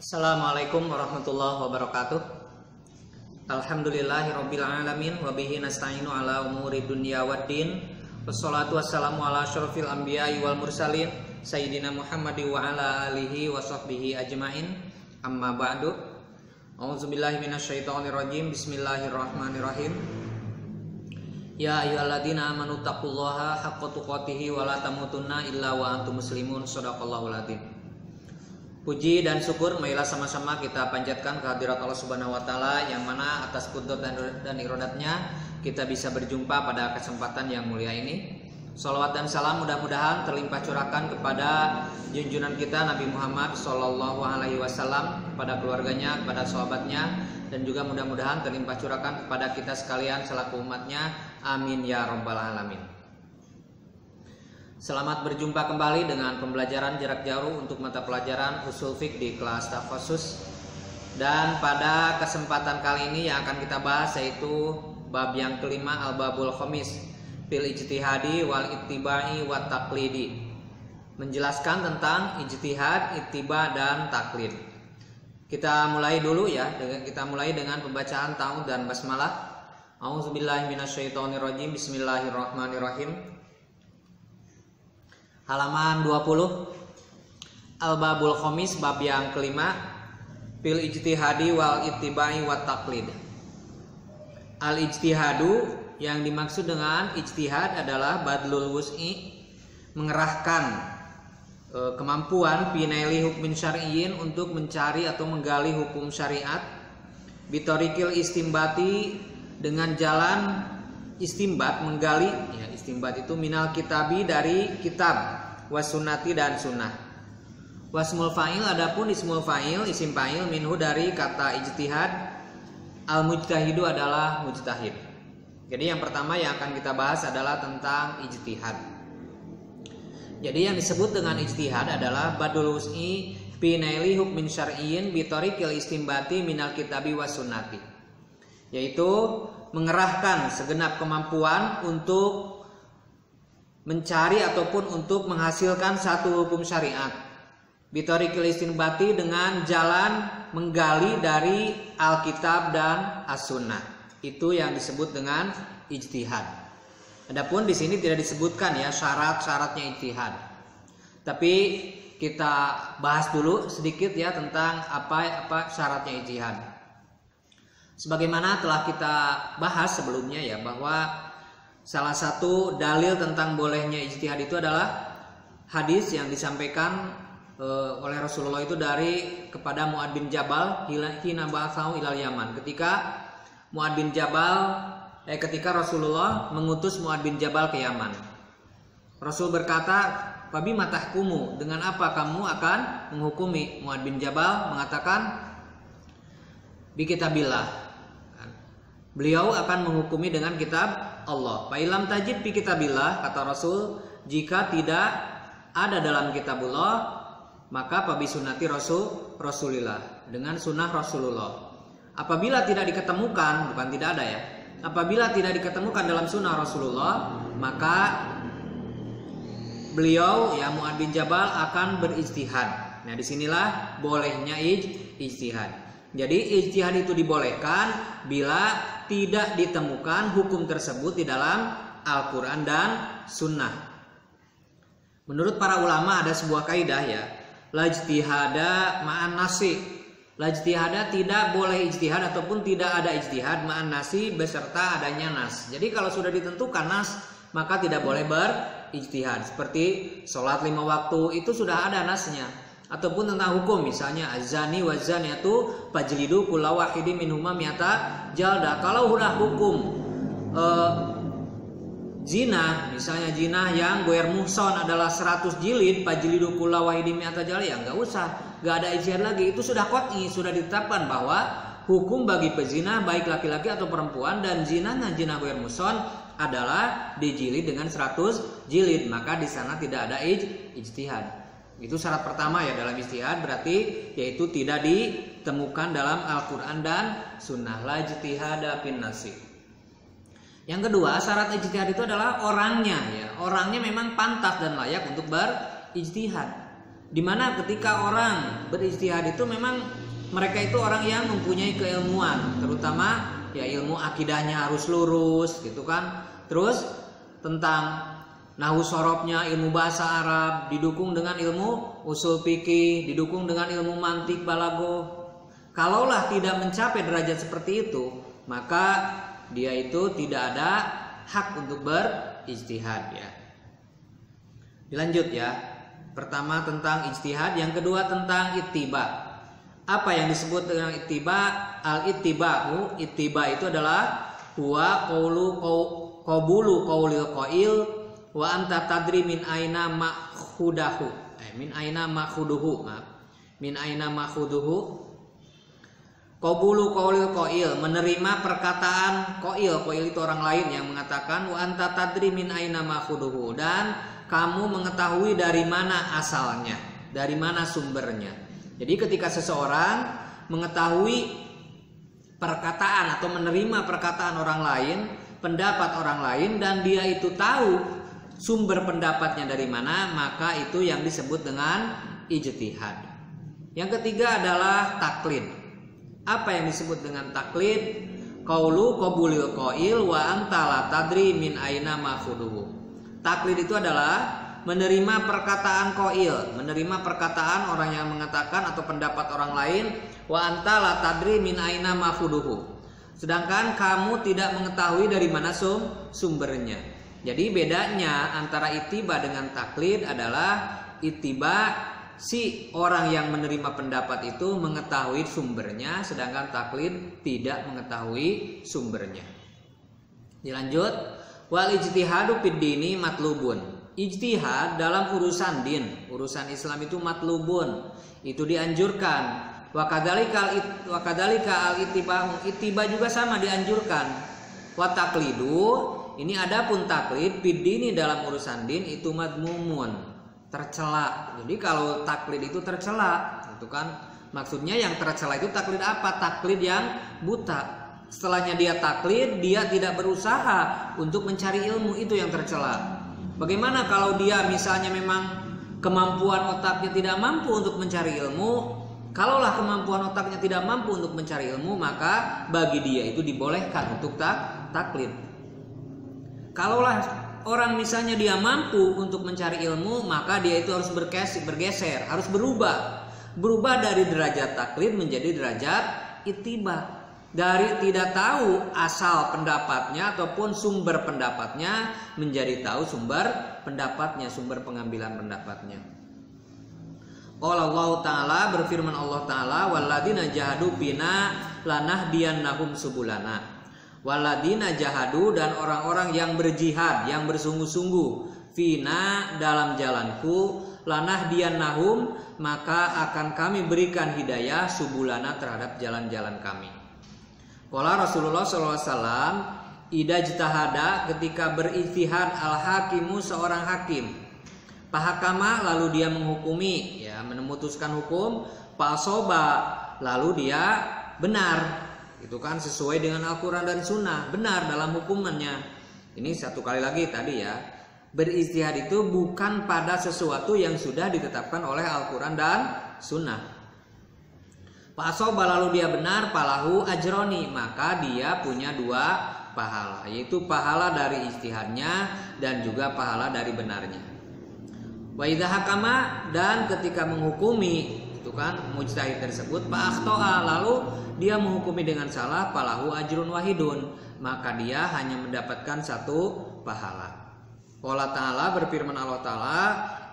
Assalamualaikum warahmatullahi wabarakatuh. Alhamdulillahirabbil alamin wa bihi nasta'inu ala umuri dunya waddin. Wassalatu wassalamu ala asyrofil anbiya'i wal mursalin sayyidina Muhammadi wa ala alihi wa sahbihi ajmain. Amma ba'du. A'udzubillahi minasyaitonir rajim. Bismillahirrahmanirrahim. Ya ayyuhalladzina amanu taqullaha haqqa tuqatih wa la tamutunna illa wa antum muslimun. Shadaqallahul adzim. Puji dan syukur marilah sama-sama kita panjatkan kehadirat Allah Subhanahu wa taala yang mana atas qudrat dan iradatnya kita bisa berjumpa pada kesempatan yang mulia ini. Shalawat dan salam mudah-mudahan terlimpah curahkan kepada junjungan kita Nabi Muhammad sallallahu alaihi wasallam, kepada keluarganya, kepada sahabatnya, dan juga mudah-mudahan terlimpah curahkan kepada kita sekalian selaku umatnya. Amin ya rabbal alamin. Selamat berjumpa kembali dengan pembelajaran jarak jauh untuk mata pelajaran usul fiqh di kelas tafasus. Dan pada kesempatan kali ini yang akan kita bahas yaitu bab yang kelima, al-babul khamis fil ijtihadi wal ittiba'i wat taqlidi. Menjelaskan tentang ijtihad, ittiba dan taklid. Kita mulai dulu ya, kita mulai dengan pembacaan ta'awudz dan basmalah. A'udzubillahi minasyaitonirrajim. Bismillahirrahmanirrahim. Halaman 20. Al-babul khamis, bab yang kelima, fil ijtihadi wal ittiba'i wat taqlid. Al-ijtihadu, yang dimaksud dengan ijtihad adalah badlul wus'i, mengerahkan kemampuan pinaili hukmin syar'iyyin, untuk mencari atau menggali hukum syariat, bitorikil istimbati, dengan jalan istimbat, menggali ya, istimbat itu minal kitabi, dari kitab, wasunnati dan sunnah. Wasmul fa'il, adapun ismul fa'il, isim fa'il, minhu dari kata ijtihad, al mujtahidu adalah mujtahid. Jadi yang pertama yang akan kita bahas adalah tentang ijtihad. Jadi yang disebut dengan ijtihad adalah badul wus'i fi naili hukmin syar'iyyin bi tariqil istimbati minal kitabi wasunnati, yaitu mengerahkan segenap kemampuan untuk mencari ataupun untuk menghasilkan satu hukum syariat, bitorikil istinbati, dengan jalan menggali dari Alkitab dan As-Sunnah. Itu yang disebut dengan ijtihad. Adapun di sini tidak disebutkan ya syarat-syaratnya ijtihad. Tapi kita bahas dulu sedikit ya tentang apa syaratnya ijtihad. Sebagaimana telah kita bahas sebelumnya ya, bahwa salah satu dalil tentang bolehnya ijtihad itu adalah hadis yang disampaikan oleh Rasulullah itu kepada Mu'ad bin Jabal hina ba'atsahu ilal Yaman. Ketika Rasulullah mengutus Mu'ad bin Jabal ke Yaman. Rasul berkata, "Fabi matahkumu, dengan apa kamu akan menghukumi?" Mu'ad bin Jabal mengatakan, "Bi kitabillah." Beliau akan menghukumi dengan kitab Allah. Fa ilam tajid bi kitabillah, kata Rasul, jika tidak ada dalam kitabullah, maka fa bi sunnati Rasulillah, dengan sunnah Rasulullah. Apabila tidak diketemukan, bukan tidak ada ya. Apabila tidak diketemukan dalam sunnah Rasulullah, maka beliau ya Mu'ad bin Jabal akan berijtihad. Nah, disinilah bolehnya ijtihad. Jadi ijtihad itu dibolehkan bila tidak ditemukan hukum tersebut di dalam Al-Quran dan Sunnah. Menurut para ulama ada sebuah kaidah ya, la ijtihada ma'an nasi. La ijtihada, tidak boleh ijtihad ataupun tidak ada ijtihad ma'an nasi, beserta adanya nas. Jadi kalau sudah ditentukan nas, maka tidak boleh berijtihad. Seperti sholat 5 waktu itu sudah ada nasnya. Ataupun tentang hukum, misalnya azani wa zaniyatu fajlidu kulla wahidin minhuma mi'ata jaldah. Kalau udah hukum zina, misalnya zina yang goer muhson adalah 100 jilid, fajlidu kulla wahidin mi'ata jaldah, ya enggak usah, enggak ada ijtihad lagi. Itu sudah qat'i, sudah ditetapkan bahwa hukum bagi pezina baik laki-laki atau perempuan, dan zina goer muhson adalah dijilid dengan 100 jilid, maka di sana tidak ada ijtihad. Itu syarat pertama ya dalam ijtihad, berarti yaitu tidak ditemukan dalam Al-Quran dan Sunnah. La ijtihada fin nasi. Yang kedua, syarat ijtihad itu adalah orangnya ya. Orangnya memang pantas dan layak untuk berijtihad. Dimana ketika orang berijtihad itu memang mereka itu orang yang mempunyai keilmuan, terutama ya ilmu akidahnya harus lurus gitu kan. Terus tentang nahwu sorobnya, ilmu bahasa Arab, didukung dengan ilmu usul fikih, didukung dengan ilmu mantik balaghah. Kalaulah tidak mencapai derajat seperti itu, maka dia itu tidak ada hak untuk berijtihad ya. Dilanjut ya. Pertama tentang ijtihad, yang kedua tentang ittiba. Apa yang disebut dengan ittiba? Al-ittiba'u, ittiba itu adalah huwa qabulu qaulil qail wa anta tadri min aina ma'khudahu. Min aina ma'khuduhu. Min aina ma'khuduhu. Qabulu qaulil qail, menerima perkataan qail. Qail itu orang lain yang mengatakan wa anta tadri min aina ma'khuduhu, dan kamu mengetahui dari mana asalnya, dari mana sumbernya. Jadi ketika seseorang mengetahui perkataan atau menerima perkataan orang lain, pendapat orang lain, dan dia itu tahu sumber pendapatnya dari mana, maka itu yang disebut dengan ijtihad. Yang ketiga adalah taklid. Apa yang disebut dengan taklid? Qaulu qabulil qail wa anta la tadri min aina ma'khuduhu. Taklid itu adalah menerima perkataan qail, menerima perkataan orang yang mengatakan atau pendapat orang lain, wa anta la tadri min aina ma'khuduhu. Sedangkan kamu tidak mengetahui dari mana sumbernya. Jadi bedanya antara ittiba dengan taklid adalah ittiba si orang yang menerima pendapat itu mengetahui sumbernya, sedangkan taklid tidak mengetahui sumbernya. Dilanjut, wal ijtihadu fid dini matlubun. Ijtihad dalam urusan din, urusan Islam itu matlubun, itu dianjurkan. Wa kadzalika al-ittiba'u, ittiba juga sama dianjurkan. Wa taqlidu, ini adapun taklid fid dini dalam urusan din itu madmumun, tercela. Jadi kalau taklid itu tercela, itu kan maksudnya yang tercela itu taklid apa? Taklid yang buta. Setelahnya dia taklid, dia tidak berusaha untuk mencari ilmu, itu yang tercela. Bagaimana kalau dia misalnya memang kemampuan otaknya tidak mampu untuk mencari ilmu? Kalaulah kemampuan otaknya tidak mampu untuk mencari ilmu, maka bagi dia itu dibolehkan untuk taklid. Kalaulah orang misalnya dia mampu untuk mencari ilmu, maka dia itu harus bergeser, harus berubah dari derajat taklid menjadi derajat ittiba. Dari tidak tahu asal pendapatnya ataupun sumber pendapatnya menjadi tahu sumber pendapatnya, sumber pengambilan pendapatnya. Allah Ta'ala, berfirman Allah Ta'ala, walladzina jahadu fina lanahdiyannahum subulana. Walladzina jahadu, dan orang-orang yang berjihad, yang bersungguh-sungguh, fina dalam jalanku, lanahdiyannahum, maka akan kami berikan hidayah subulana terhadap jalan-jalan kami. Qala Rasulullah SAW, ida jtahada, ketika berijtihad al-hakimu, seorang hakim, pahakama, lalu dia menghukumi, ya, memutuskan hukum, pasoba, lalu dia benar, itu kan sesuai dengan Al-Quran dan Sunnah, benar dalam hukumannya. Ini satu kali lagi tadi ya, berijtihad itu bukan pada sesuatu yang sudah ditetapkan oleh Al-Quran dan Sunnah. Pasoba, lalu dia benar, palahu ajroni, maka dia punya dua pahala, yaitu pahala dari ijtihadnya dan juga pahala dari benarnya. Wa idza hakama, dan ketika menghukumi, itu kan mujtahid tersebut, fa akhtoa, lalu dia menghukumi dengan salah, palahu ajrun wahidun, maka dia hanya mendapatkan satu pahala. Allah Ta'ala, berfirman Allah Ta'ala,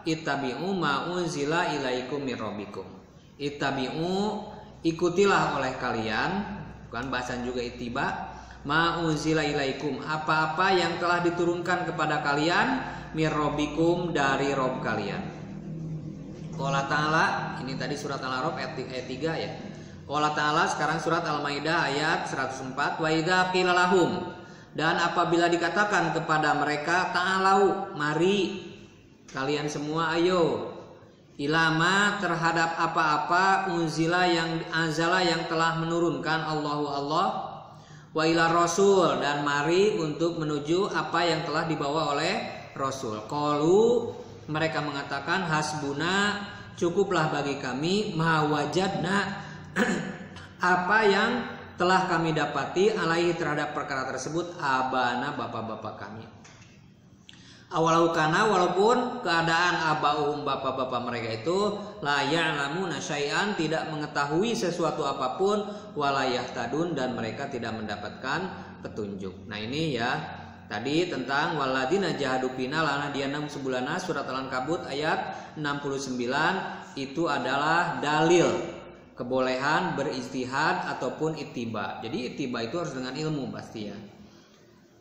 ittabi'u ma unzila ilaikum mir rabbikum. Ittabi'u, ikutilah oleh kalian, bukan bahasan juga ittiba, ma unzila ilaikum, apa-apa yang telah diturunkan kepada kalian, mir rabbikum, dari Rob kalian. Qala Ta'ala, ini tadi surat Al-A'raf ayat 3 ya. Qala Ta'ala, sekarang surat Al-Maidah ayat 104, wa idza qila lahum, dan apabila dikatakan kepada mereka, ta'alau, mari kalian semua ayo, ilama, terhadap apa-apa, unzila, yang anzala, yang telah menurunkan Allahu Allah, wa ila rasul, dan mari untuk menuju apa yang telah dibawa oleh Rasul. Qalu, mereka mengatakan, hasbuna cukuplah bagi kami ma wajadna apa yang telah kami dapati alaihi terhadap perkara tersebut abana bapak-bapak kami. Awalau kana, walaupun keadaan abauhum bapak-bapak mereka itu la ya'lamuna syai'an, tidak mengetahui sesuatu apapun, wala yahtadun, dan mereka tidak mendapatkan petunjuk. Nah ini ya tadi tentang waladina jahadu fina lanahdiyannahum subulana, surat Al-Ankabut ayat 69. Itu adalah dalil kebolehan berijtihad ataupun ittiba. Jadi ittiba itu harus dengan ilmu pasti ya.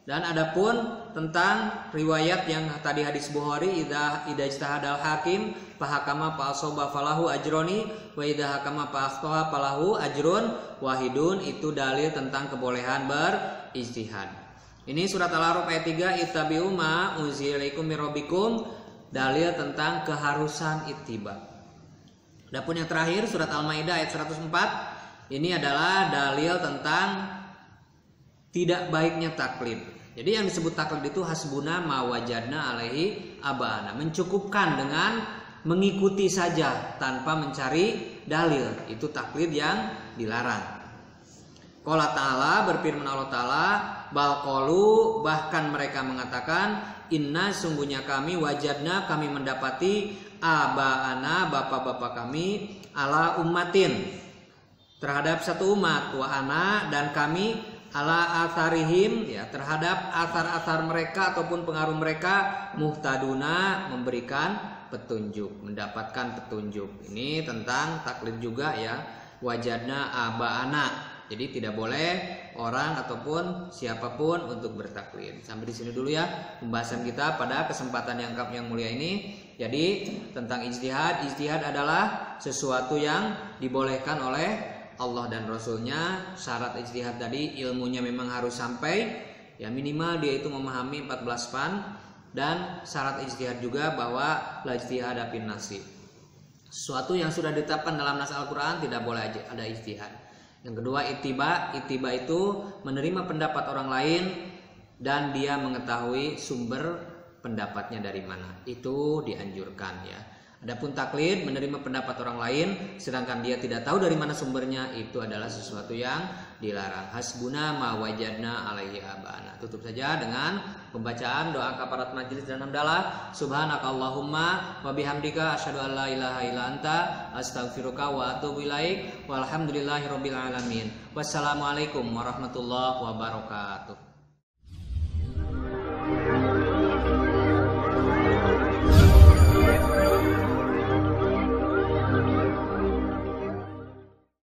Dan adapun tentang riwayat yang tadi hadis Bukhari, idza ijtahadal hakim fahakama fa asaba falahu ajroni wa idza hakama fa akhtaha falahu ajrun wahidun, itu dalil tentang kebolehan berijtihad. Ini surat Al-A'raf ayat 3, ittabi'u ma unzila ilaikum mir rabbikum, dalil tentang keharusan ittiba. Adapun yang terakhir surat Al-Maidah ayat 104, ini adalah dalil tentang tidak baiknya taklid. Jadi yang disebut taklid itu hasbuna ma wajadna alaihi abana, mencukupkan dengan mengikuti saja tanpa mencari dalil, itu taklid yang dilarang. Qala ta'ala, berfirman Allah Ta'ala, bal qalu, bahkan mereka mengatakan, inna sungguhnya kami wajadna, kami mendapati abaana bapak-bapak kami ala ummatin, terhadap satu umat, wa ana, dan kami ala atharihim, ya, terhadap athar-athar mereka ataupun pengaruh mereka, muhtaduna, memberikan petunjuk, mendapatkan petunjuk. Ini tentang taklid juga ya, wajadna abaana. Jadi tidak boleh orang ataupun siapapun untuk bertaklid. Sampai di sini dulu ya pembahasan kita pada kesempatan yang mulia ini. Jadi tentang ijtihad, ijtihad adalah sesuatu yang dibolehkan oleh Allah dan Rasulnya. Syarat ijtihad tadi ilmunya memang harus sampai, ya minimal dia itu memahami 14 fan. Dan syarat ijtihad juga bahwa la ijtihada fin nasi, sesuatu yang sudah ditetapkan dalam nas Al-Quran tidak boleh ada ijtihad. Yang kedua ittiba itu menerima pendapat orang lain dan dia mengetahui sumber pendapatnya dari mana, itu dianjurkan ya. Adapun taklid, menerima pendapat orang lain sedangkan dia tidak tahu dari mana sumbernya, itu adalah sesuatu yang dilarang. Hasbuna ma wajadna alaihi abana. Tutup saja dengan pembacaan doa kafarat majelis dan hamdalah. Subhanakallahumma wa bihamdika asyhadu an la ilaha illa anta astaghfiruka wa atubu ilaik. Walhamdulillahirabbil alamin. Wassalamualaikum warahmatullahi wabarakatuh.